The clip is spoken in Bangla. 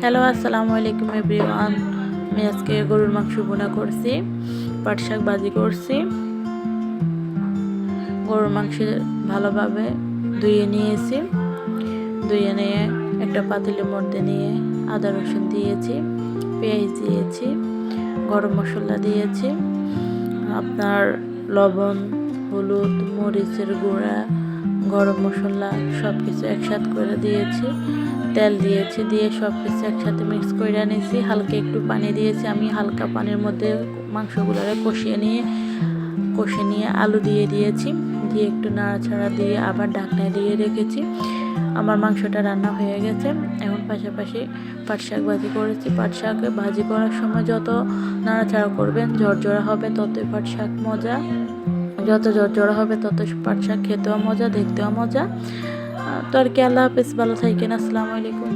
হ্যালো, আসসালামু আলাইকুম এভরিওয়ান। আমি আজকে গরুর মাংস ভুনা করছি, পাট শাক ভাজি করছি। গরুর মাংস ভালোভাবে ধুয়ে নিয়েছি। ধুয়ে নিয়ে একটা পাতিলের মধ্যে নিয়ে আদা রসুন দিয়েছি, পেঁয়াজ দিয়েছি, গরম মশলা দিয়েছি, আপনার লবণ, হলুদ, মরিচের গুঁড়া, গরম মশলা সব কিছু একসাথে করে দিয়েছি। তেল দিয়েছি, দিয়ে সব কিছু একসাথে মিক্স করে নিয়েছি। হালকা একটু পানি দিয়েছি। আমি হালকা পানির মধ্যে মাংসগুলোরে কষিয়ে নিয়ে আলু দিয়ে দিয়েছি, দিয়ে একটু নাড়াচাড়া দিয়ে আবার ঢাকনা দিয়ে রেখেছি। আমার মাংসটা রান্না হয়ে গেছে। এখন পাশাপাশি পাট শাক ভাজি করেছি। পাট শাক ভাজি করার সময় যত নাড়াচাড়া করবেন, ঝরঝরা হবে ততই পাট শাক মজা। যত ঝরঝরা হবে তত পাট শাক খেতেও মজা, দেখতেও মজা। তো আর কি, আল্লাহ হাফেজ, ভালো থাকেন, আসসালামু আলাইকুম।